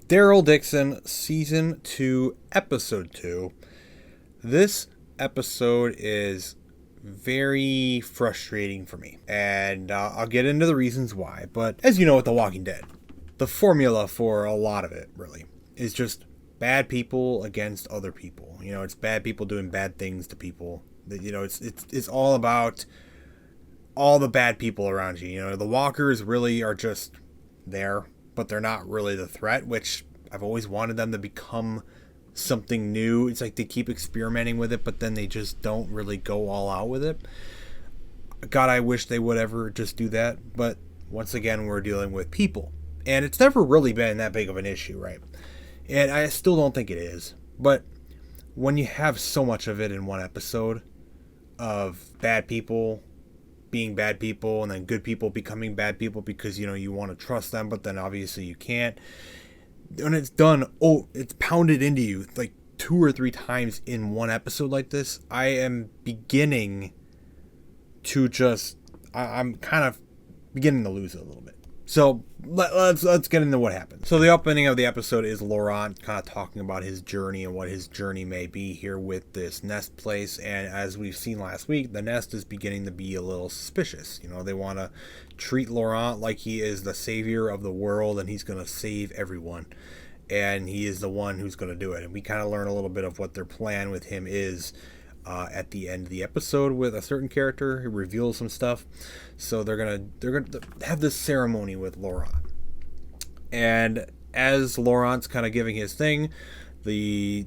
DARYL DIXON, Season 2, Episode 2. This episode is very frustrating for me, and I'll get into the reasons why. But as you know with The Walking Dead, the formula for a lot of it, really, is just bad people against other people. You know, it's bad people doing bad things to people. You know, it's all about all the bad people around you. You know, the walkers really are just there, but they're not really the threat, which I've always wanted them to become something new. It's like they keep experimenting with it, but then they just don't really go all out with it. God, I wish they would ever just do that. But once again, we're dealing with people, and it's never really been that big of an issue, right? And I still don't think it is. But when you have so much of it in one episode of bad people being bad people and then good people becoming bad people because, you know, you want to trust them, but then obviously you can't. When it's done, it's pounded into you like 2 or 3 times in one episode like this. I am beginning to I'm kind of beginning to lose it a little bit. So let's get into what happened. So the opening of the episode is Laurent kind of talking about his journey and what his journey may be here with this nest place. And as we've seen last week, the nest is beginning to be a little suspicious. You know, they want to treat Laurent like he is the savior of the world and he's going to save everyone. And he is the one who's going to do it. And we kind of learn a little bit of what their plan with him is at the end of the episode with a certain character who reveals some stuff. So they're gonna have this ceremony with Laurent, and as Laurent's kind of giving his thing, DARYL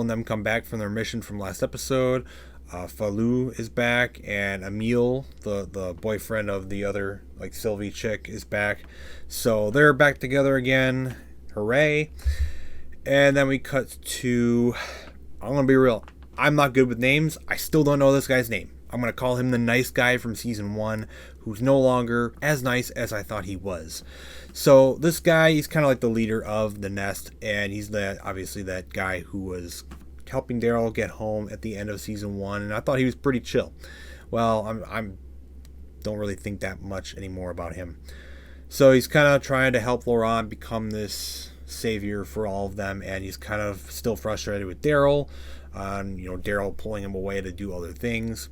and them come back from their mission from last episode. Falou is back, and Emile, the boyfriend of the other Sylvie chick, is back. So they're back together again. Hooray! And then we cut to, I'm gonna be real, I'm not good with names. I still don't know this guy's name. I'm going to call him the nice guy from season 1, who's no longer as nice as I thought he was. So this guy, he's kind of like the leader of the nest, and he's obviously that guy who was helping DARYL get home at the end of season 1, and I thought he was pretty chill. Well, I'm don't really think that much anymore about him. So he's kind of trying to help Laurent become this savior for all of them, and he's kind of still frustrated with DARYL. DARYL pulling him away to do other things,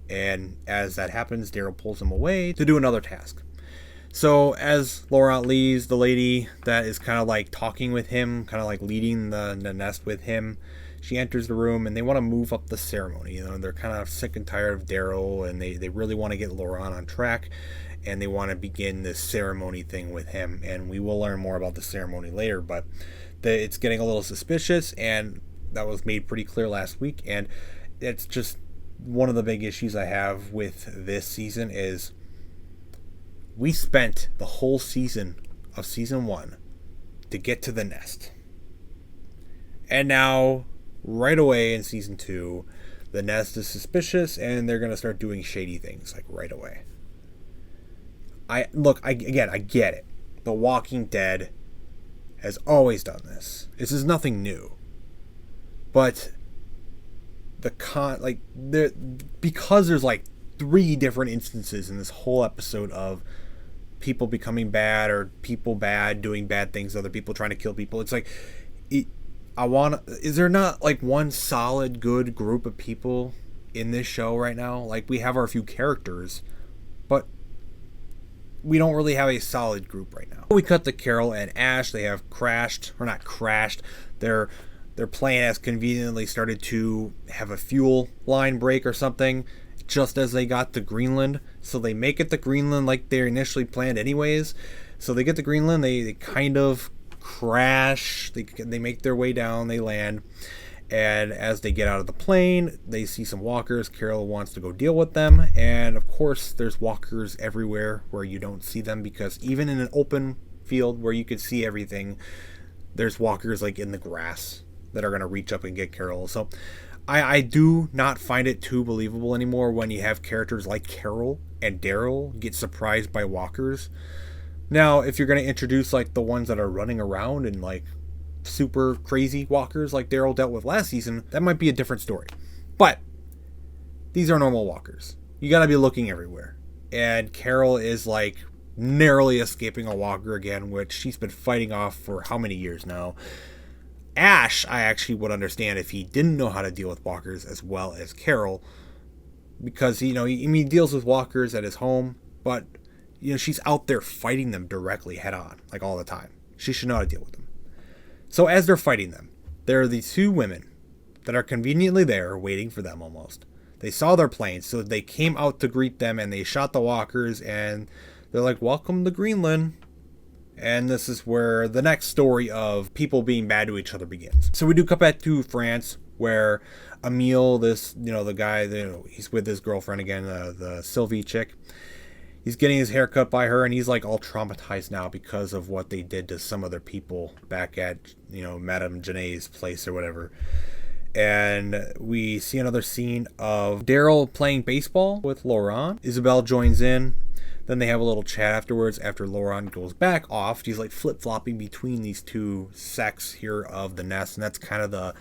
and as that happens, DARYL pulls him away to do another task. So as Laurent leaves, the lady that is kind of like talking with him, kind of like leading the nest with him, she enters the room, and they want to move up the ceremony. You know, they're kind of sick and tired of DARYL, and they really want to get Laurent on track, and they want to begin this ceremony thing with him. And we will learn more about the ceremony later, but it's getting a little suspicious, and that was made pretty clear last week. And it's just one of the big issues I have with this season is we spent the whole season of season 1 to get to the nest, and now right away in season 2 the nest is suspicious and they're going to start doing shady things right away. I get it. The Walking Dead has always done this. This is nothing new. But because there's 3 different instances in this whole episode of people becoming bad or people bad doing bad things to other people, trying to kill people. It's is there not one solid good group of people in this show right now? We have our few characters, but we don't really have a solid group right now. We cut to Carol and Ash. They have not crashed. Their plane has conveniently started to have a fuel line break or something just as they got to Greenland. So they make it to Greenland like they initially planned anyways. So they get to Greenland, they kind of crash, they make their way down, they land, and as they get out of the plane, they see some walkers. Carol wants to go deal with them, and of course there's walkers everywhere where you don't see them, because even in an open field where you could see everything, there's walkers in the grass that are going to reach up and get Carol. So I do not find it too believable anymore when you have characters like Carol and DARYL get surprised by walkers. Now, if you're going to introduce the ones that are running around and super crazy walkers like DARYL dealt with last season, that might be a different story. But these are normal walkers. You got to be looking everywhere. And Carol is narrowly escaping a walker again, which she's been fighting off for how many years now. Ash, I actually would understand if he didn't know how to deal with walkers as well as Carol, because he deals with walkers at his home, but she's out there fighting them directly head on, like all the time. She should know how to deal with them. So as they're fighting them, there are these two women that are conveniently there waiting for them almost. They saw their plane, so they came out to greet them, and they shot the walkers, and they're like, welcome to Greenland. And this is where the next story of people being bad to each other begins. So we do cut back to France, where Emile, the guy, he's with his girlfriend again, the Sylvie chick. He's getting his hair cut by her, and he's like all traumatized now because of what they did to some other people back at, Madame Janae's place or whatever. And we see another scene of Daryl playing baseball with Laurent. Isabelle joins in. Then they have a little chat afterwards after Laurent goes back off. He's like flip-flopping between these two sects here of the Nest. And that's kind of the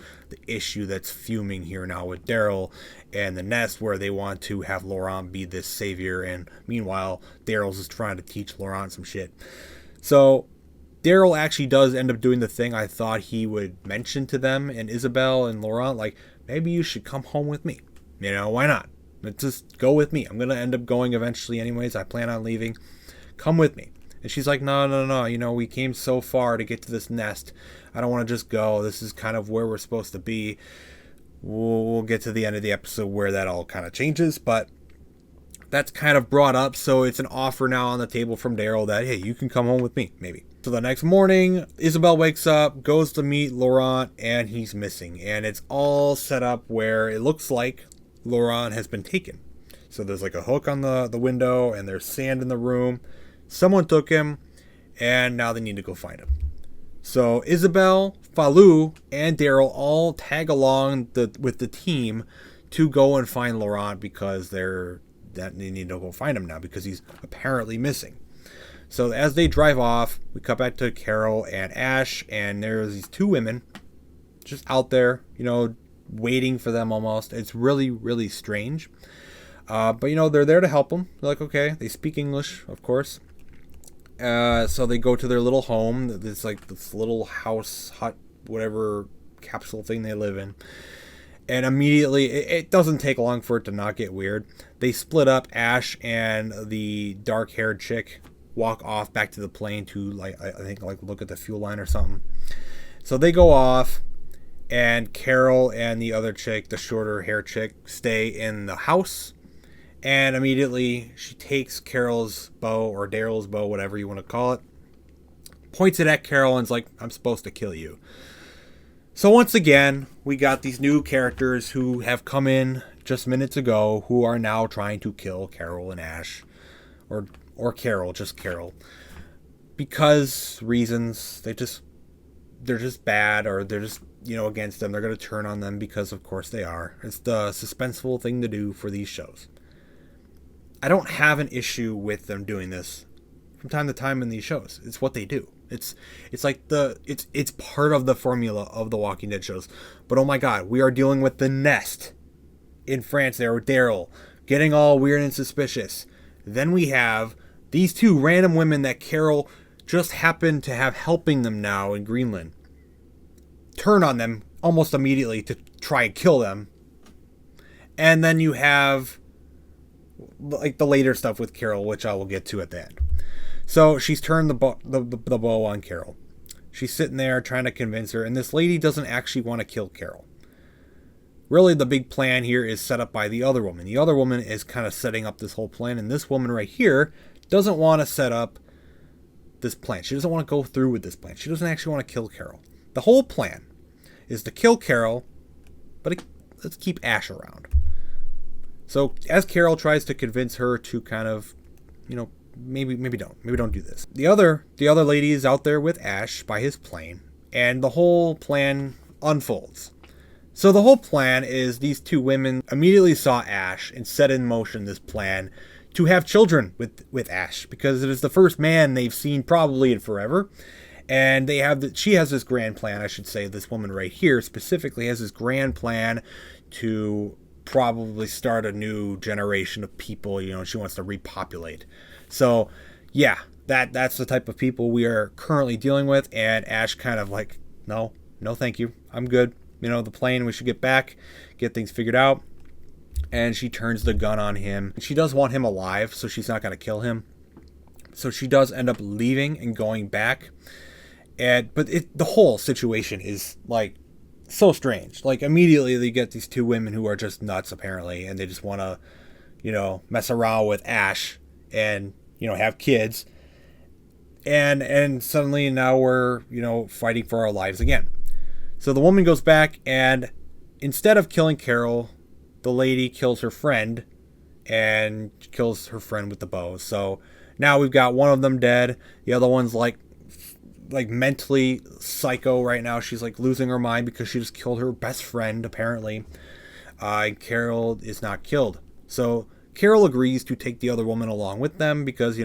issue that's fuming here now with Daryl and the Nest, where they want to have Laurent be this savior. And meanwhile, Daryl's just trying to teach Laurent some shit. So Daryl actually does end up doing the thing I thought he would mention to them and Isabelle and Laurent. Like, maybe you should come home with me. Why not? Let's just go with me. I'm going to end up going eventually anyways. I plan on leaving. Come with me. And she's like, no. We came so far to get to this nest. I don't want to just go. This is kind of where we're supposed to be. We'll get to the end of the episode where that all kind of changes. But that's kind of brought up. So it's an offer now on the table from Daryl that, hey, you can come home with me, maybe. So the next morning, Isabelle wakes up, goes to meet Laurent, and he's missing. And it's all set up where it looks like Laurent has been taken. So there's like a hook on the window, and there's sand in the room. Someone took him, and now they need to go find him. So Isabelle, Falou, and Daryl all tag along with the team to go and find Laurent because they need to go find him now because he's apparently missing. So as they drive off, we cut back to Carol and Ash, and there's these two women just out there, waiting for them almost. It's really, really strange. But they're there to help them. They're like, okay, they speak English, of course. So they go to their little home. It's like this little house, hut, whatever capsule thing they live in. And immediately, it doesn't take long for it to not get weird. They split up. Ash and the dark-haired chick walk off back to the plane to, I think, look at the fuel line or something. So they go off. And Carol and the other chick, the shorter hair chick, stay in the house. And immediately she takes Carol's bow, or Daryl's bow, whatever you want to call it, points it at Carol and's like, I'm supposed to kill you. So once again, we got these new characters who have come in just minutes ago who are now trying to kill Carol and Ash. Or Carol, just Carol. Because reasons, they're just bad, or they're just against them. They're going to turn on them because, of course, they are. It's the suspenseful thing to do for these shows. I don't have an issue with them doing this from time to time in these shows. It's what they do. It's like it's part of the formula of the Walking Dead shows. But oh my God, we are dealing with the Nest in France there with Daryl getting all weird and suspicious. Then we have these two random women that Carol just happened to have helping them now in Greenland turn on them almost immediately to try and kill them. And then you have like the later stuff with Carol, which I will get to at the end. So she's turned the bow on Carol. She's sitting there trying to convince her, and this lady doesn't actually want to kill Carol. Really, the big plan here is set up by the other woman. The other woman is kind of setting up this whole plan, and this woman right here doesn't want to set up this plan. She doesn't want to go through with this plan. She doesn't actually want to kill Carol. The whole plan is to kill Carol, but let's keep Ash around. So as Carol tries to convince her to kind of, maybe don't do this. The other lady is out there with Ash by his plane, and the whole plan unfolds. So the whole plan is these two women immediately saw Ash and set in motion this plan to have children with Ash, because it is the first man they've seen probably in forever. And she has this grand plan, I should say, this woman right here specifically has this grand plan to probably start a new generation of people. She wants to repopulate. So yeah, that's the type of people we are currently dealing with. And Ash kind of like, no, thank you. I'm good. The plane, we should get back, get things figured out. And she turns the gun on him. She does want him alive, so she's not going to kill him. So she does end up leaving and going back. But the whole situation is like so strange. Like immediately they get these two women who are just nuts apparently, and they just want to, mess around with Ash and, have kids. And suddenly now we're, fighting for our lives again. So the woman goes back, and instead of killing Carol, the lady kills her friend and kills her friend with the bow. So now we've got one of them dead. The other one's like mentally psycho right now. She's like losing her mind because she just killed her best friend apparently. And Carol is not killed. So Carol agrees to take the other woman along with them because,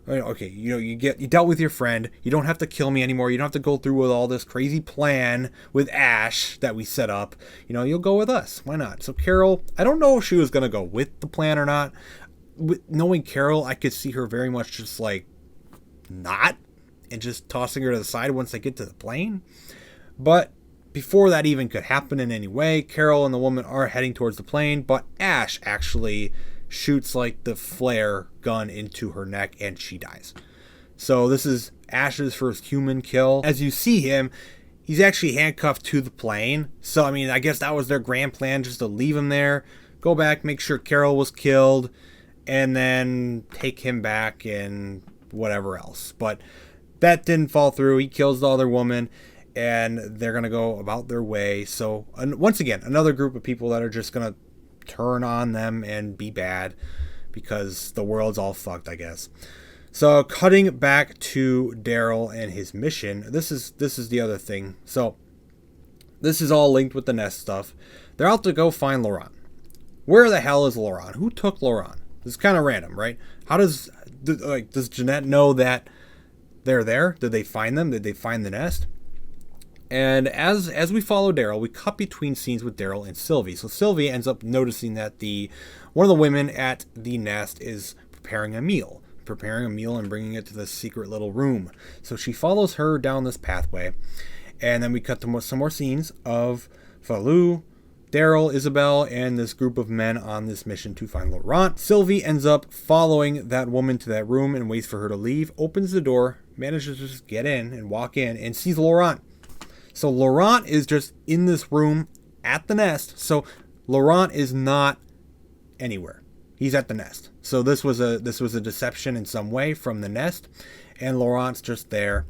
okay, you dealt with your friend. You don't have to kill me anymore. You don't have to go through with all this crazy plan with Ash that we set up. You'll go with us. Why not? So Carol, I don't know if she was going to go with the plan or not. Knowing Carol, I could see her very much just like not, and just tossing her to the side once they get to the plane. But before that even could happen in any way, Carol and the woman are heading towards the plane, but Ash actually shoots like the flare gun into her neck and she dies. So this is Ash's first human kill. As you see him, he's actually handcuffed to the plane. So I guess that was their grand plan, just to leave him there, go back, make sure Carol was killed, and then take him back and whatever else. But that didn't fall through. He kills the other woman, and they're going to go about their way. So once again, another group of people that are just going to turn on them and be bad because the world's all fucked, I guess. So cutting back to Daryl and his mission, this is the other thing. So this is all linked with the nest stuff. They're out to go find Laurent. Where the hell is Laurent? Who took Laurent? This is kind of random, right? How does Jeanette know that they're there? Did they find them? Did they find the nest? And as we follow Daryl, we cut between scenes with Daryl and Sylvie. So Sylvie ends up noticing that one of the women at the nest is preparing a meal and bringing it to the secret little room. So she follows her down this pathway, and then we cut to some more scenes of Falou, Daryl, Isabel, and this group of men on this mission to find Laurent. Sylvie ends up following that woman to that room and waits for her to leave, opens the door, manages to just get in and walk in, and sees Laurent. So Laurent is just in this room at the nest. So Laurent is not anywhere. He's at the nest. So this was a deception in some way from the nest, and Laurent's just there.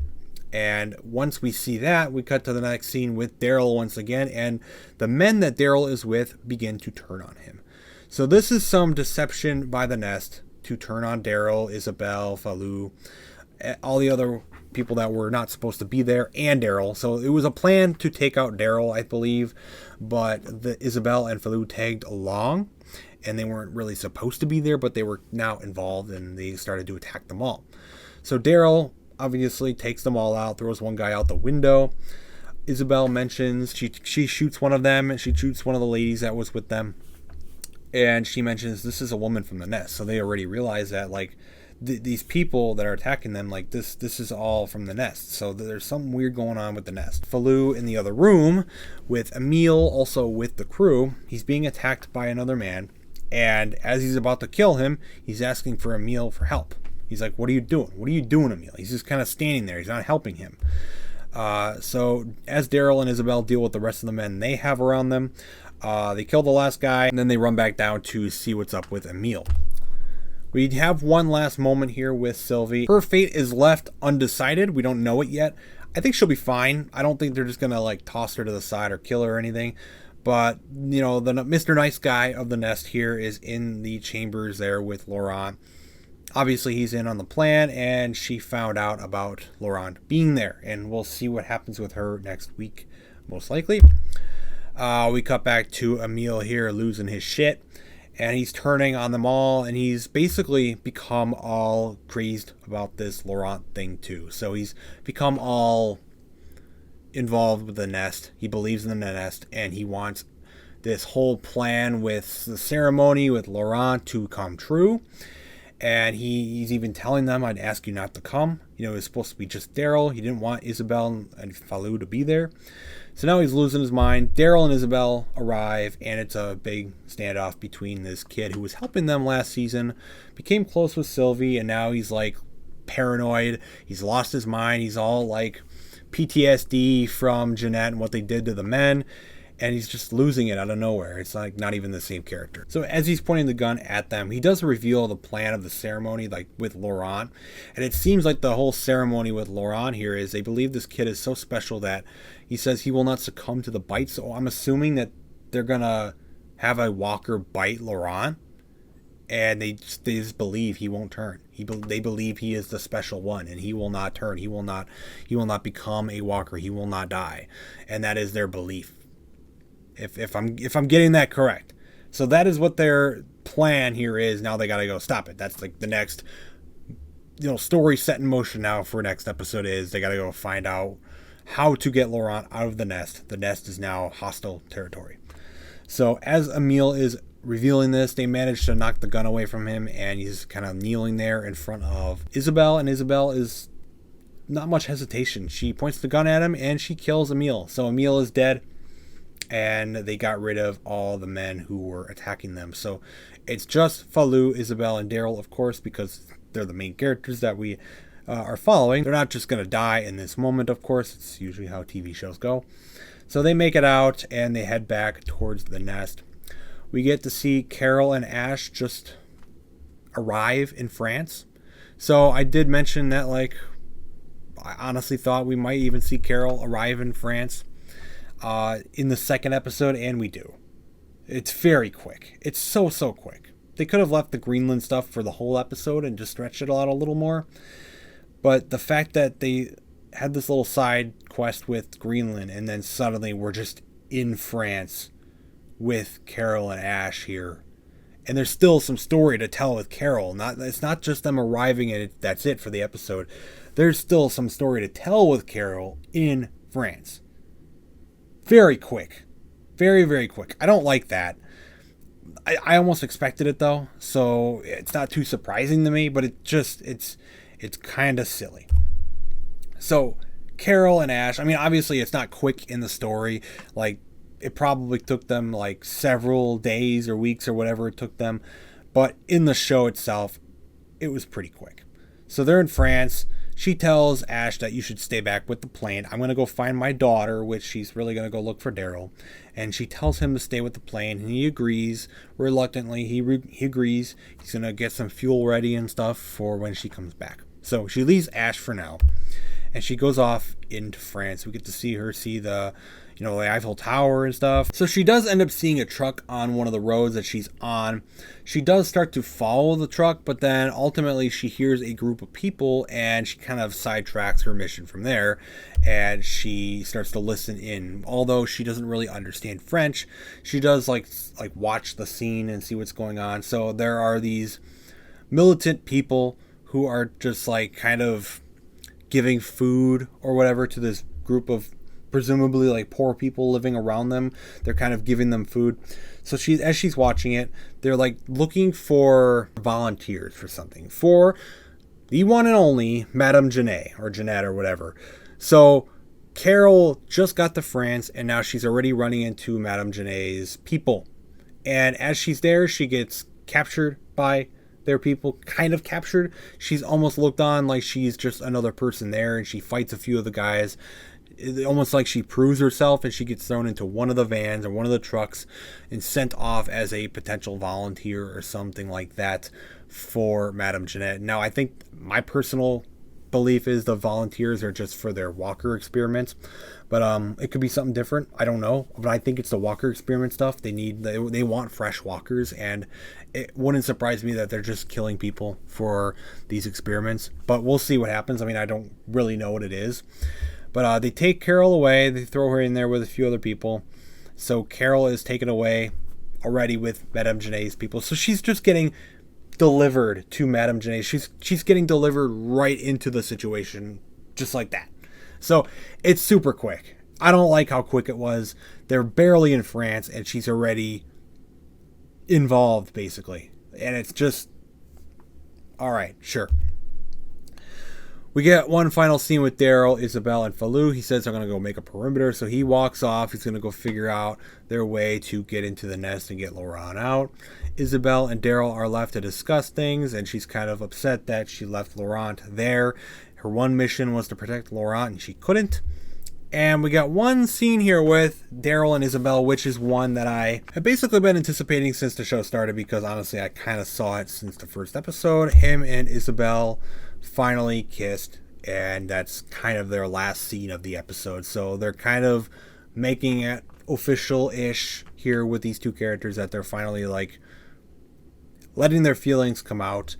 And once we see that, we cut to the next scene with Daryl once again, and the men that Daryl is with begin to turn on him. So this is some deception by the nest to turn on Daryl, Isabel, Falou, all the other people that were not supposed to be there, and Daryl. So it was a plan to take out Daryl, I believe, but the Isabel and Falou tagged along, and they weren't really supposed to be there, but they were now involved, and they started to attack them all. So Daryl obviously takes them all out, throws one guy out the window. Isabel mentions she shoots one of them, and she shoots one of the ladies that was with them, and she mentions this is a woman from the nest. So they already realize that like these people that are attacking them, like this is all from the nest. So there's something weird going on with the nest. Falou in the other room with Emile, also with the crew, he's being attacked by another man, and as he's about to kill him, he's asking for Emile for help. He's like, what are you doing? What are you doing, Emile? He's just kind of standing there. He's not helping him. So as Daryl and Isabel deal with the rest of the men they have around them, they kill the last guy, and then they run back down to see what's up with Emile. We have one last moment here with Sylvie. Her fate is left undecided. We don't know it yet. I think she'll be fine. I don't think they're just going to like toss her to the side or kill her or anything. But, the Mr. Nice Guy of the nest here is in the chambers there with Laurent. Obviously, he's in on the plan, and she found out about Laurent being there. And we'll see what happens with her next week, most likely. We cut back to Emile here losing his shit. And he's turning on them all, and he's basically become all crazed about this Laurent thing too. So he's become all involved with the nest. He believes in the nest, and he wants this whole plan with the ceremony with Laurent to come true. And he's even telling them, I'd ask you not to come. You know, it was supposed to be just Daryl. He didn't want Isabel and Falou to be there. So now he's losing his mind. Daryl and Isabel arrive, and it's a big standoff between this kid who was helping them last season, became close with Sylvie, and now he's like paranoid. He's lost his mind. He's all like PTSD from Jeanette and what they did to the men. And he's just losing it out of nowhere. It's like not even the same character. So as he's pointing the gun at them, he does reveal the plan of the ceremony, like with Laurent. And it seems like the whole ceremony with Laurent here is they believe this kid is so special that he says he will not succumb to the bite. So I'm assuming that they're going to have a walker bite Laurent. And they just believe he won't turn. They believe he is the special one, and he will not turn. He will not become a walker. He will not die. And that is their belief. If I'm getting that correct. So that is what their plan here is. Now they got to go stop it. That's like the next, story set in motion now for next episode is they got to go find out how to get Laurent out of the nest. The nest is now hostile territory. So as Emile is revealing this, they manage to knock the gun away from him, and he's kind of kneeling there in front of Isabel, and Isabel is not much hesitation. She points the gun at him, and she kills Emile. So Emile is dead. And they got rid of all the men who were attacking them. So it's just Falou, Isabel, and Daryl, of course, because they're the main characters that we are following. They're not just going to die in this moment, of course. It's usually how TV shows go. So they make it out, and they head back towards the nest. We get to see Carol and Ash just arrive in France. So I did mention that, I honestly thought we might even see Carol arrive in France in the second episode, and we do. It's very quick. It's so quick. They could have left the Greenland stuff for the whole episode and just stretched it out a little more. But the fact that they had this little side quest with Greenland, and then suddenly we're just in France with Carol and Ash here. And there's still some story to tell with Carol. It's not just them arriving and that's it for the episode. There's still some story to tell with Carol in France. Very quick. Very, very quick. I don't like that. I almost expected it, though. So it's not too surprising to me, but it's kind of silly. So Carol and Ash, obviously it's not quick in the story. It probably took them several days or weeks or whatever it took them. But in the show itself, it was pretty quick. So they're in France. She tells Ash that you should stay back with the plane. I'm going to go find my daughter, which she's really going to go look for Daryl. And she tells him to stay with the plane, and he agrees. Reluctantly, he agrees. He's going to get some fuel ready and stuff for when she comes back. So she leaves Ash for now, and she goes off into France. We get to see her see the Eiffel Tower and stuff. So she does end up seeing a truck on one of the roads that she's on. She does start to follow the truck, but then ultimately she hears a group of people, and she kind of sidetracks her mission from there, and she starts to listen in. Although she doesn't really understand French, she does like watch the scene and see what's going on. So there are these militant people who are just kind of giving food or whatever to this group of presumably poor people living around them. They're kind of giving them food. So as she's watching it, they're looking for volunteers for something, for the one and only Madame Jeanette or whatever. So Carol just got to France, and now she's already running into Madame Jeanette's people. And as she's there, she gets captured by their people, kind of captured. She's almost looked on like she's just another person there, and she fights a few of the guys. Almost like she proves herself, and she gets thrown into one of the vans or one of the trucks and sent off as a potential volunteer or something like that for Madame Jeanette. Now, I think my personal belief is the volunteers are just for their walker experiments, but it could be something different. I don't know, but I think it's the walker experiment stuff. They want fresh walkers, and it wouldn't surprise me that they're just killing people for these experiments, but we'll see what happens. I don't really know what it is. But they take Carol away. They throw her in there with a few other people. So Carol is taken away already with Madame Jeanette's people. So she's just getting delivered to Madame Jeanette. She's getting delivered right into the situation, just like that. So it's super quick. I don't like how quick it was. They're barely in France, and she's already involved, basically. And it's just All right, sure. We get one final scene with DARYL, Isabel, and Falou. He says they're going to go make a perimeter, so he walks off. He's going to go figure out their way to get into the nest and get Laurent out. Isabel and DARYL are left to discuss things, and she's kind of upset that she left Laurent there. Her one mission was to protect Laurent, and she couldn't. And we got one scene here with DARYL and Isabel, which is one that I have basically been anticipating since the show started, because honestly I kind of saw it since the first episode. Him and Isabel finally kissed, and that's kind of their last scene of the episode. So they're kind of making it official-ish here with these two characters, that they're finally like letting their feelings come out,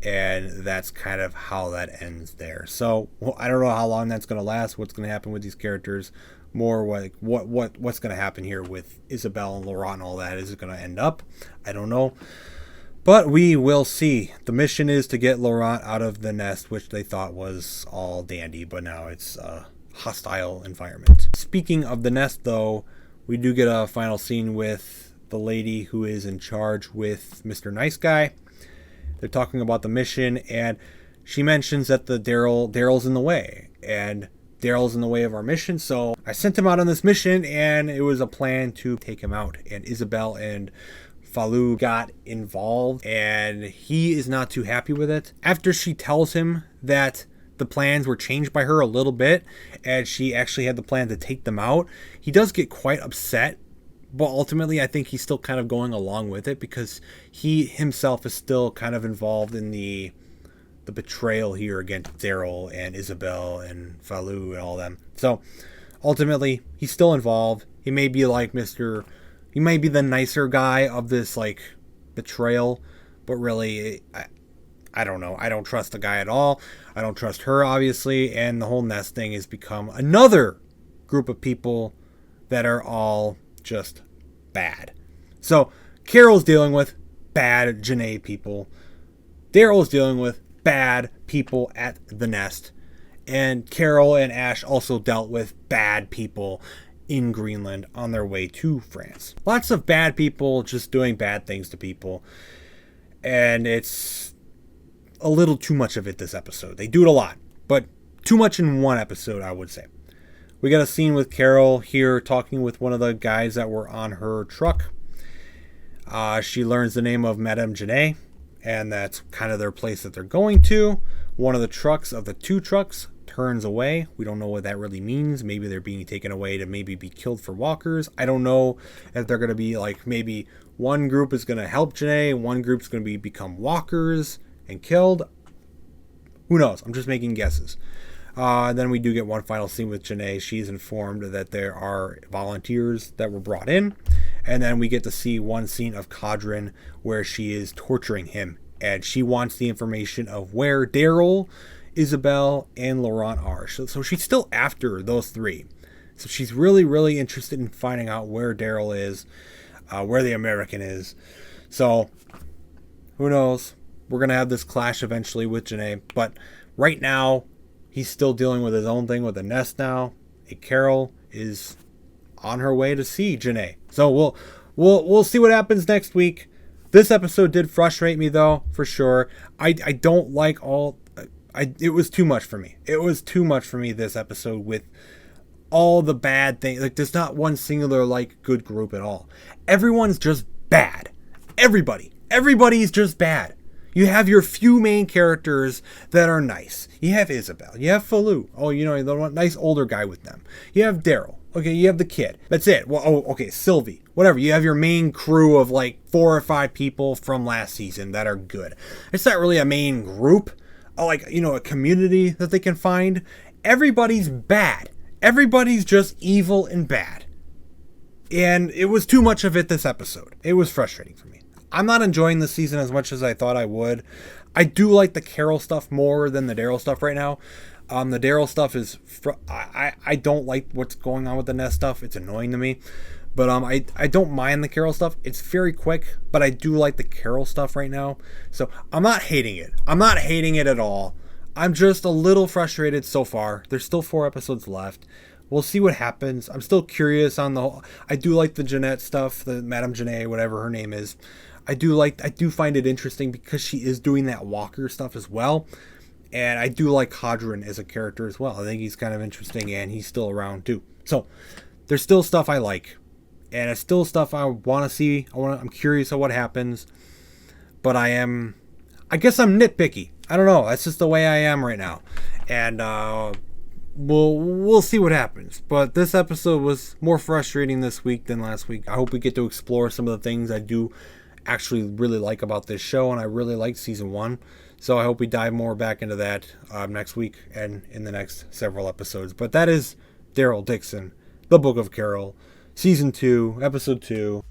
and that's kind of how that ends there. So I don't know how long that's going to last, what's going to happen with these characters, more like what's going to happen here with Isabel and Laurent and all that. Is it going to end up? I don't know. But we will see. The mission is to get Laurent out of the nest, which they thought was all dandy, but now it's a hostile environment. Speaking of the nest, though, we do get a final scene with the lady who is in charge with Mr. Nice Guy. They're talking about the mission, and she mentions that the Daryl's in the way, and Daryl's in the way of our mission, so I sent him out on this mission, and it was a plan to take him out. And Isabel and Falou got involved, and he is not too happy with it. After she tells him that the plans were changed by her a little bit, and she actually had the plan to take them out, he does get quite upset. But ultimately, I think he's still kind of going along with it, because he himself is still kind of involved in the betrayal here against DARYL and Isabel and Falou and all them. So ultimately, he's still involved. He may be like he may be the nicer guy of this like betrayal, but really, I don't know. I don't trust the guy at all. I don't trust her, obviously, and the whole nest thing has become another group of people that are all just bad. So Carol's dealing with bad Janae people. Daryl's dealing with bad people at the nest. And Carol and Ash also dealt with bad people in Greenland on their way to France. Lots of bad people just doing bad things to people. And it's a little too much of it this episode. They do it a lot, but too much in one episode, I would say. We got a scene with Carol here talking with one of the guys that were on her truck. She learns the name of Madame Janae, and that's kind of their place that they're going to. One of the trucks of the two trucks turns away. We don't know what that really means. Maybe they're being taken away to maybe be killed for walkers. I don't know if they're going to be like, maybe one group is going to help Janae, one group's going to become walkers and killed. Who knows? I'm just making guesses. Then we do get one final scene with Janae. She's informed that there are volunteers that were brought in. And then we get to see one scene of Cadrin where she is torturing him. And she wants the information of where DARYL, Isabel, and Laurent are. So she's still after those three. So she's really, really interested in finding out where DARYL is, where the American is. So who knows? We're going to have this clash eventually with Janae. But right now, he's still dealing with his own thing with the nest now. And Carol is on her way to see Janae. So we'll see what happens next week. This episode did frustrate me though, for sure. I don't like it was too much for me. It was too much for me this episode with all the bad things. Like there's not one singular like good group at all. Everyone's just bad. Everybody's just bad. You have your few main characters that are nice. You have Isabel. You have Falou. Oh, you know, the nice older guy with them. You have DARYL. Okay, you have the kid. That's it. Well, okay, Sylvie. Whatever. You have your main crew of like 4 or 5 people from last season that are good. It's not really a main group. Like, you know, a community that they can find. Everybody's bad. Everybody's just evil and bad. And it was too much of it this episode. It was frustrating for me. I'm not enjoying this season as much as I thought I would. I do like the Carol stuff more than the DARYL stuff right now. The DARYL stuff is... I don't like what's going on with the nest stuff. It's annoying to me. But I don't mind the Carol stuff. It's very quick, but I do like the Carol stuff right now. So I'm not hating it. I'm not hating it at all. I'm just a little frustrated so far. There's still 4 episodes left. We'll see what happens. I'm still curious on the whole... I do like the Jeanette stuff, the Madame Janae, whatever her name is. I do find it interesting because she is doing that walker stuff as well. And I do like Hadron as a character as well. I think he's kind of interesting, and he's still around too. So there's still stuff I like, and it's still stuff I want to see. I'm curious of what happens, but I guess I'm nitpicky. I don't know. That's just the way I am right now, and we'll see what happens. But this episode was more frustrating this week than last week. I hope we get to explore some of the things I do actually really like about this show, and I really like season 1. So I hope we dive more back into that next week and in the next several episodes. But that is DARYL Dixon, The Book of Carol, Season 2, Episode 2.